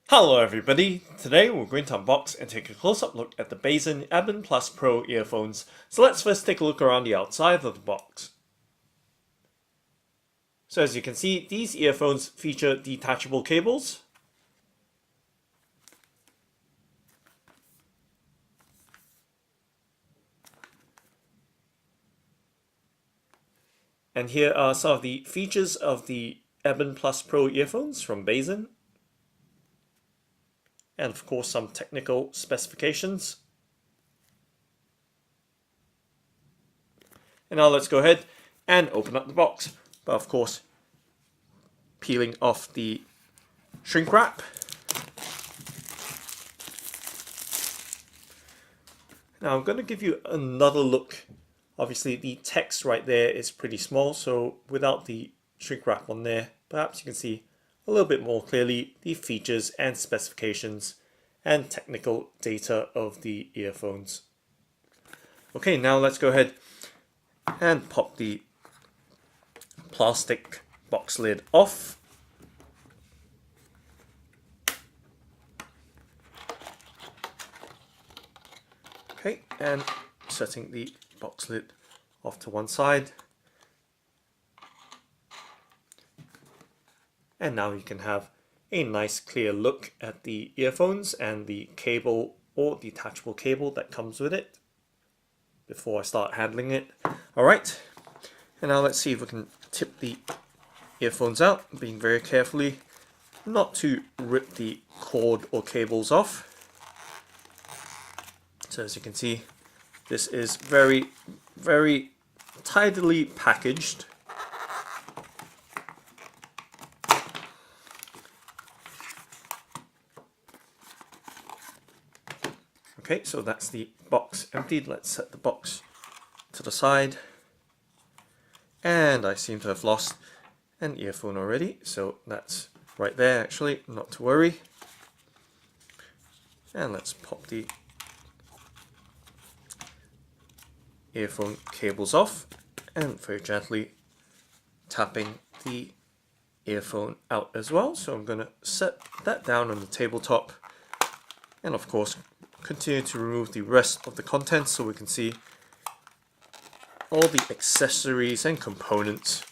Hello everybody, today we're going to unbox and take a close-up look at the BASN Ebon+PRO earphones. So let's first take a look around the outside of the box. So as you can see, these earphones feature detachable cables. And here are some of the features of the Ebon+PRO earphones from BASN. And of course some technical specifications. And now let's go ahead and open up the box. But of course, peeling off the shrink wrap. Now I'm going to give you another look. Obviously the text right there is pretty small, so without the shrink wrap on there, perhaps you can see a little bit more clearly the features and specifications and technical data of the earphones. Okay, now let's go ahead and pop the plastic box lid off. Okay, and setting the box lid off to one side. And now you can have a nice clear look at the earphones and the cable or detachable cable that comes with it before I start handling it. Alright, and now let's see if we can tip the earphones out, being very carefully not to rip the cord or cables off. So as you can see, this is very, very tidily packaged. Okay, so that's the box emptied. Let's set the box to the side. And I seem to have lost an earphone already, so that's right there actually, not to worry. And let's pop the earphone cables off and very gently tapping the earphone out as well. So I'm going to set that down on the tabletop and of course continue to remove the rest of the contents so we can see all the accessories and components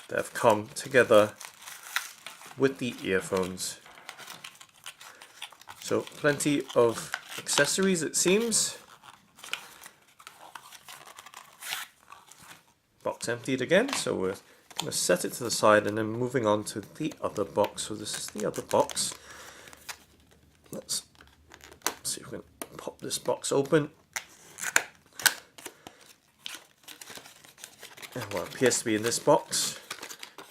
that have come together with the earphones. So plenty of accessories it seems. Box emptied again, so we're going to set it to the side and then moving on to the other box. So this is the other box. Let's see if we can pop this box open. And what appears to be in this box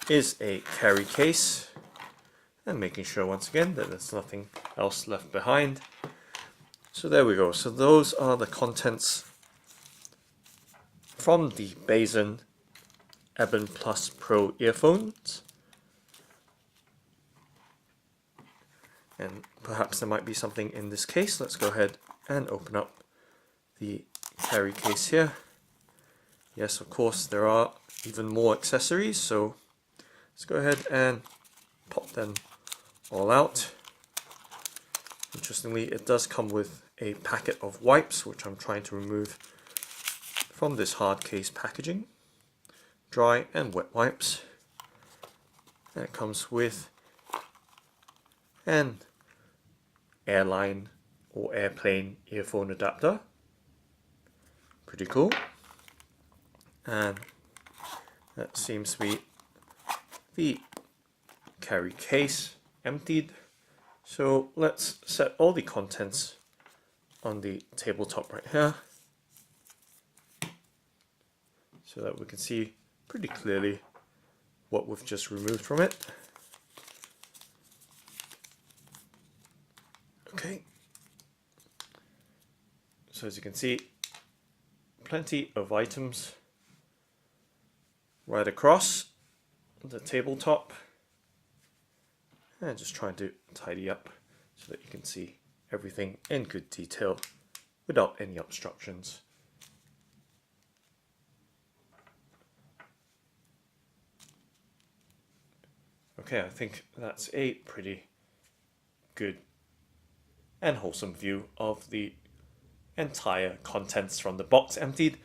is a carry case. And making sure once again that there's nothing else left behind. So there we go. So those are the contents from the BASN Ebon+PRO earphones. And perhaps there might be something in this case. Let's go ahead and open up the carry case here. Yes, of course, there are even more accessories, so let's go ahead and pop them all out. Interestingly, it does come with a packet of wipes, which I'm trying to remove from this hard case packaging. Dry and wet wipes. And it comes with an airline or airplane earphone adapter. Pretty cool. And that seems to be the carry case emptied. So let's set all the contents on the tabletop right here so that we can see pretty clearly what we've just removed from it. Okay, so as you can see, plenty of items right across the tabletop, and just trying to tidy up so that you can see everything in good detail without any obstructions. Okay, I think that's a pretty good and wholesome view of the entire contents from the box emptied.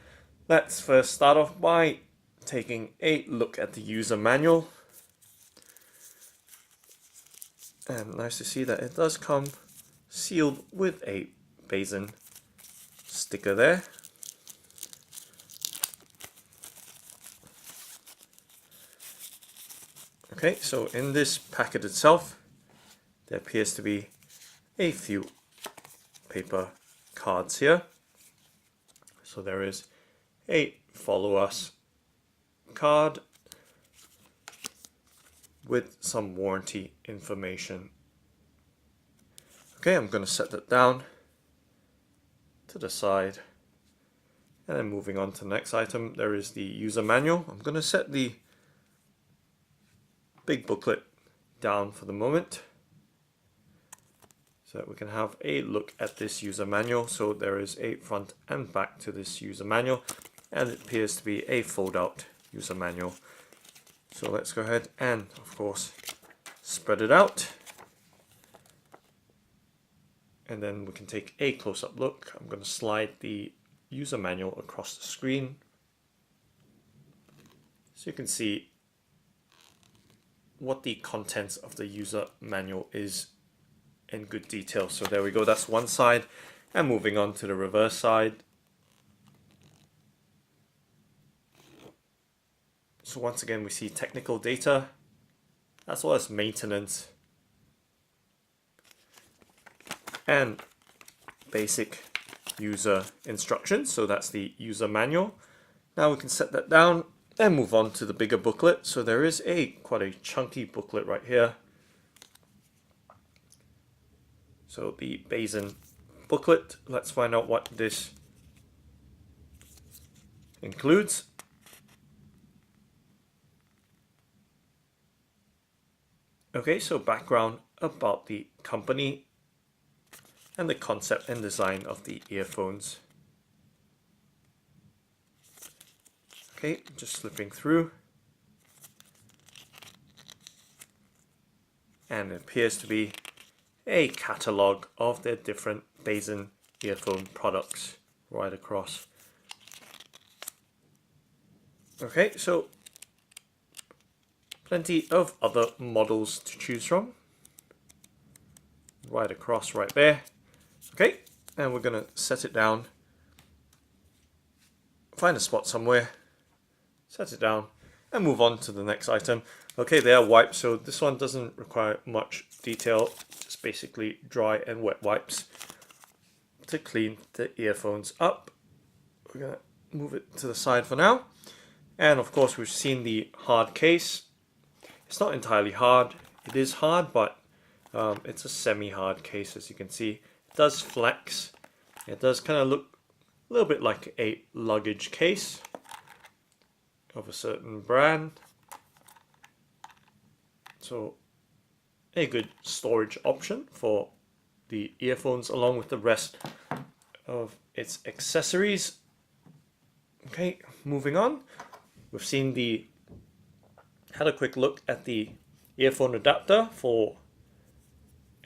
Let's first start off by taking a look at the user manual. And nice to see that it does come sealed with a BASN sticker there. Okay, so in this packet itself, there appears to be a few paper cards here. So there is a follow us card with some warranty information. Okay, I'm going to set that down to the side. And then moving on to the next item, there is the user manual. I'm going to set the big booklet down for the moment so that we can have a look at this user manual. So there is a front and back to this user manual, and it appears to be a fold out user manual. So let's go ahead and of course spread it out, and then we can take a close-up look. I'm going to slide the user manual across the screen so you can see what the contents of the user manual is in good detail. So there we go, that's one side. And moving on to the reverse side. So once again we see technical data as well as maintenance and basic user instructions. So that's the user manual. Now we can set that down and move on to the bigger booklet. So there is quite a chunky booklet right here. So the BASN booklet, let's find out what this includes. Okay, so background about the company and the concept and design of the earphones. Okay, just slipping through. And it appears to be a catalogue of their different BASN earphone products right across. Okay, so plenty of other models to choose from right across right there. Okay, and we're going to set it down, find a spot somewhere, set it down, and move on to the next item. Okay, they are wipes, so this one doesn't require much detail, just basically dry and wet wipes to clean the earphones up. We're going to move it to the side for now. And of course we've seen the hard case. It's not entirely hard, it is hard, but it's a semi-hard case, as you can see. It does flex, it does kind of look a little bit like a luggage case of a certain brand. So a good storage option for the earphones along with the rest of its accessories. Okay, moving on. We've seen had a quick look at the earphone adapter for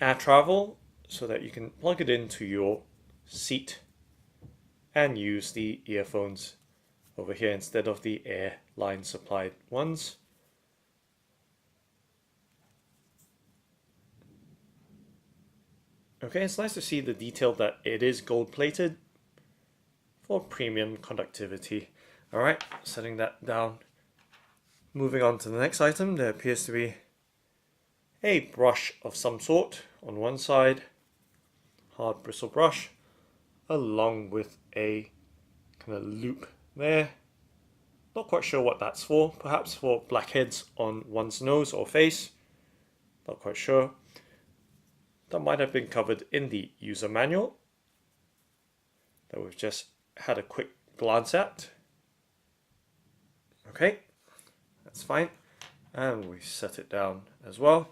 air travel so that you can plug it into your seat and use the earphones over here instead of the airline supplied ones. Okay, it's nice to see the detail that it is gold plated for premium conductivity. Alright, setting that down. Moving on to the next item, there appears to be a brush of some sort on one side, hard bristle brush, along with a kind of loop there. Not quite sure what that's for, perhaps for blackheads on one's nose or face, not quite sure. That might have been covered in the user manual that we've just had a quick glance at. Okay, that's fine. And we set it down as well.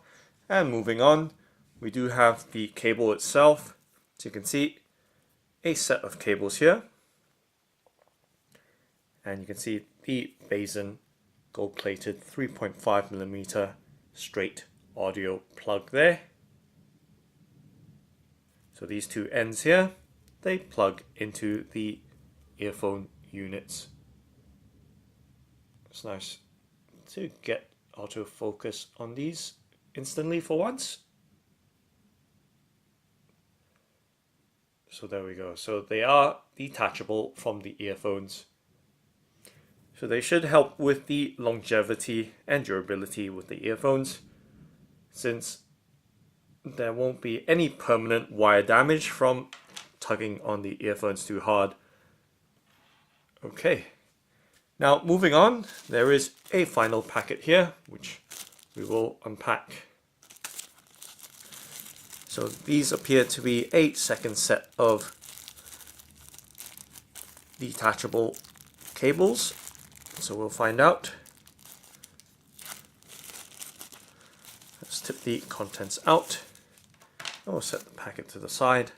And moving on, we do have the cable itself. So you can see a set of cables here. And you can see the BASN gold-plated 3.5mm straight audio plug there. So these two ends here, they plug into the earphone units. It's nice to get autofocus on these instantly for once. So there we go. So they are detachable from the earphones. So they should help with the longevity and durability with the earphones, since there won't be any permanent wire damage from tugging on the earphones too hard. Okay, now moving on, there is a final packet here, which we will unpack. So these appear to be a second set of detachable cables. So we'll find out. Let's tip the contents out. We'll set the packet to the side.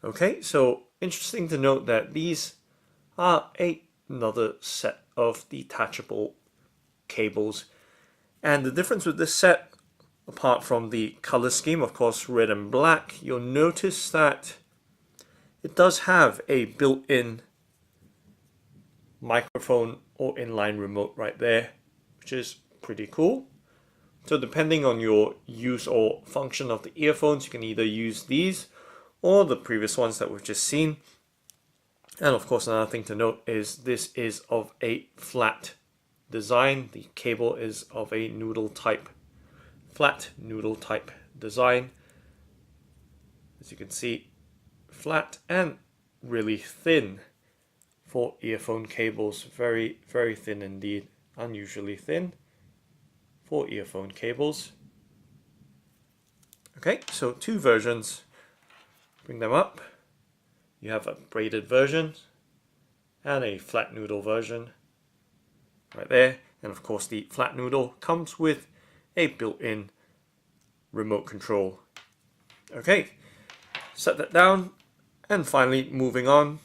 Okay, so interesting to note that these are another set of detachable cables. And the difference with this set, apart from the color scheme, of course red and black, you'll notice that it does have a built-in microphone or inline remote right there, which is pretty cool. So depending on your use or function of the earphones, you can either use these or the previous ones that we've just seen. And of course, another thing to note is this is of a flat design. The cable is of a noodle type, flat noodle type design. As you can see, flat and really thin for earphone cables. Very, very thin indeed. Unusually thin for earphone cables. Okay, so two versions. Bring them up. You have a braided version and a flat noodle version right there. And of course the flat noodle comes with a built-in remote control. Okay, set that down. And finally, moving on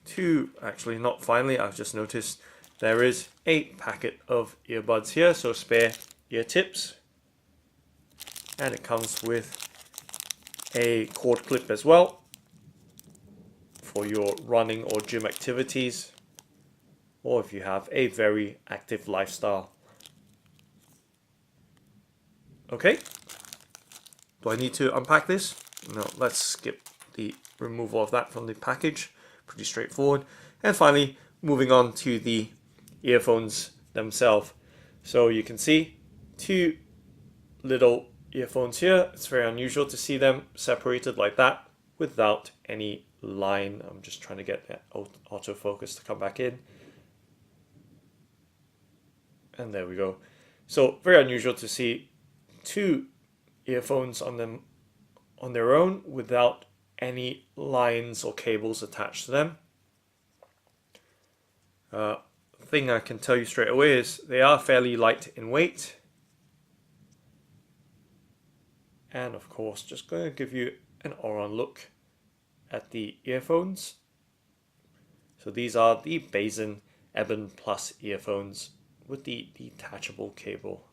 to, actually not finally, I've just noticed there is a packet of earbuds here, so spare ear tips. And it comes with a cord clip as well for your running or gym activities, or if you have a very active lifestyle. Okay, do I need to unpack this? No, let's skip the removal of that from the package. Pretty straightforward. And finally, moving on to the earphones themselves. So you can see two little earphones here. It's very unusual to see them separated like that without any line. I'm just trying to get that autofocus to come back in. And there we go. So very unusual to see two earphones on their own without any lines or cables attached to them. Thing I can tell you straight away is they are fairly light in weight. And of course, just going to give you an all-around look at the earphones. So these are the BASN Ebon+ earphones with the detachable cable.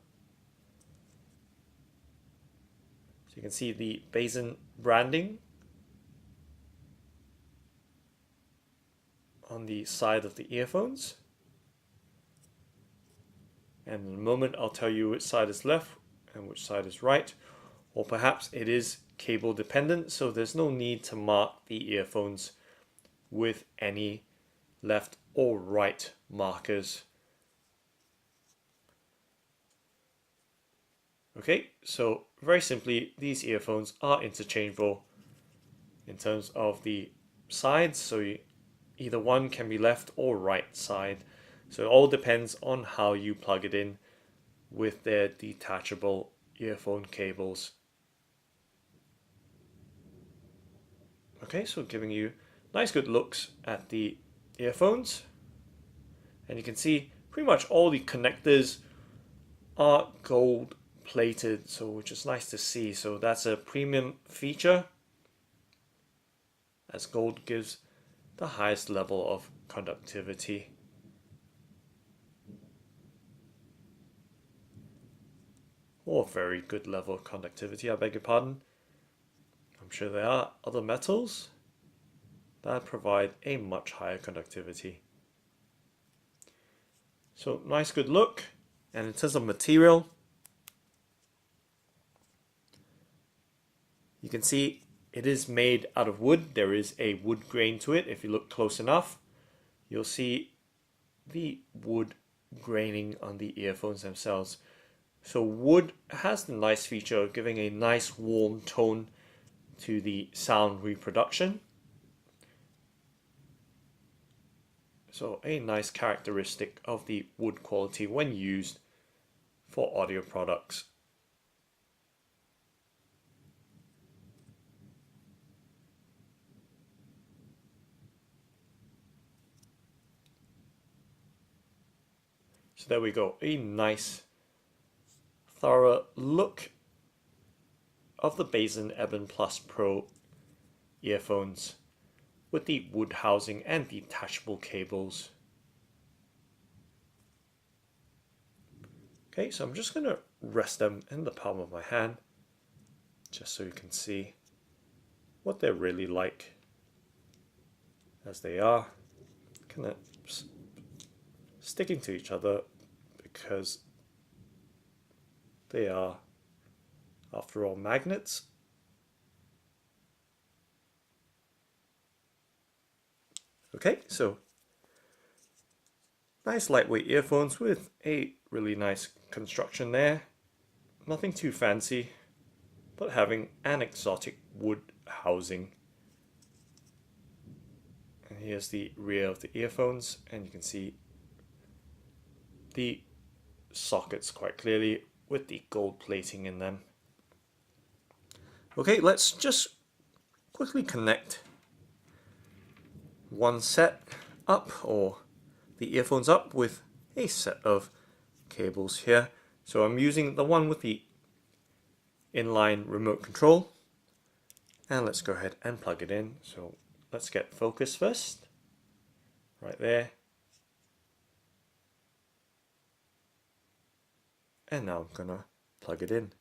So you can see the BASN branding on the side of the earphones. And in a moment I'll tell you which side is left and which side is right. Or perhaps it is cable dependent, so there's no need to mark the earphones with any left or right markers. Okay, so very simply, these earphones are interchangeable in terms of the sides, so either one can be left or right side. So it all depends on how you plug it in with their detachable earphone cables. Okay, so giving you nice good looks at the earphones. And you can see pretty much all the connectors are gold plated, so which is nice to see. So that's a premium feature, as gold gives the highest level of conductivity. or very good level of conductivity, I beg your pardon. I'm sure there are other metals that provide a much higher conductivity. So nice good look. And in terms of material, you can see it is made out of wood. There is a wood grain to it. If you look close enough, you'll see the wood graining on the earphones themselves. So wood has the nice feature of giving a nice warm tone to the sound reproduction. So a nice characteristic of the wood quality when used for audio products. So there we go, a nice thorough look of the BASN Ebon+PRO earphones with the wood housing and detachable cables. Okay, so I'm just going to rest them in the palm of my hand just so you can see what they're really like as they are kind of sticking to each other because they are, after all, magnets. Okay, so nice lightweight earphones with a really nice construction there. Nothing too fancy, but having an exotic wood housing. And here's the rear of the earphones, and you can see the sockets quite clearly with the gold plating in them. Okay, let's just quickly connect one set up, or the earphones up, with a set of cables here. So I'm using the one with the inline remote control, and let's go ahead and plug it in. So let's get focus first, right there. And now I'm gonna plug it in.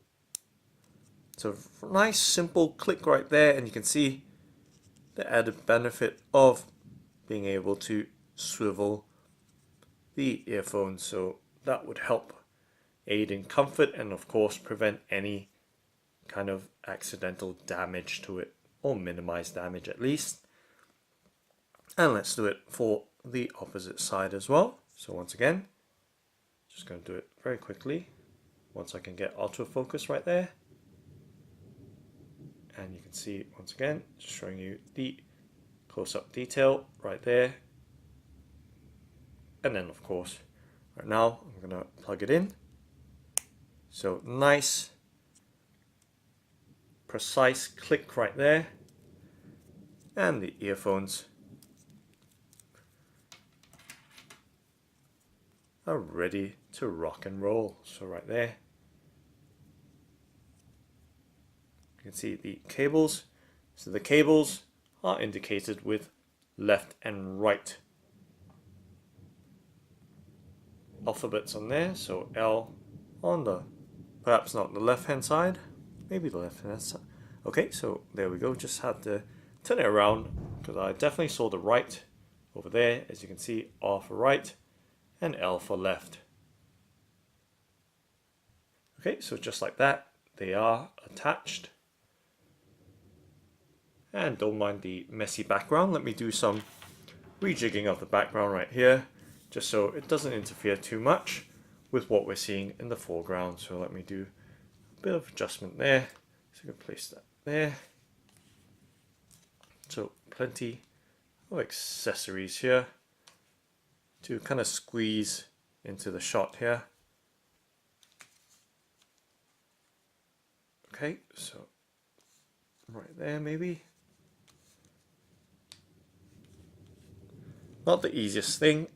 So nice simple click right there, and you can see the added benefit of being able to swivel the earphones, so that would help aid in comfort and of course prevent any kind of accidental damage to it, or minimize damage at least. And let's do it for the opposite side as well. So once again, just going to do it very quickly once I can get autofocus right there. And you can see once again, just showing you the close-up detail right there. And then of course, right now I'm going to plug it in. So nice, precise click right there. And the earphones are ready to rock and roll. So right there, you can see the cables. So the cables are indicated with left and right alphabets on there. So L on the, perhaps not the left hand side, maybe the left hand side. Okay, so there we go. Just had to turn it around because I definitely saw the right over there. As you can see, R for right and L for left. Okay, so just like that, they are attached. And don't mind the messy background. Let me do some rejigging of the background right here, just so it doesn't interfere too much with what we're seeing in the foreground. So let me do a bit of adjustment there. So I'm going to place that there. So plenty of accessories here to kind of squeeze into the shot here. Okay, so right there maybe. Not the easiest thing,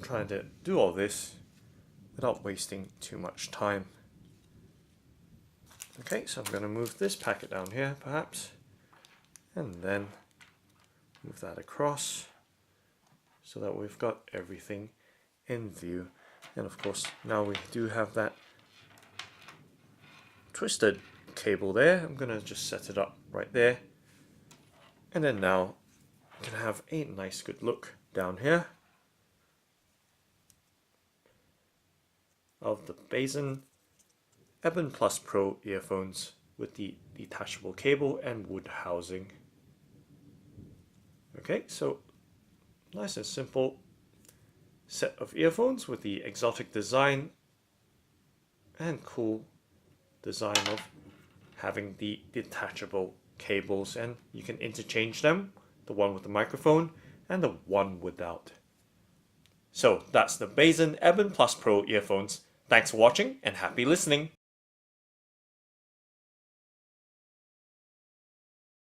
trying to do all this without wasting too much time. Okay, so I'm going to move this packet down here perhaps, and then move that across so that we've got everything in view. And of course now we do have that twisted cable there. I'm gonna just set it up right there. And then now you can have a nice good look down here of the BASN Ebon+PRO earphones with the detachable cable and wood housing. Okay, so nice and simple set of earphones with the exotic design and cool design of having the detachable cables, and you can interchange them, the one with the microphone and the one without. So that's the BASN Ebon+PRO earphones. Thanks for watching and happy listening.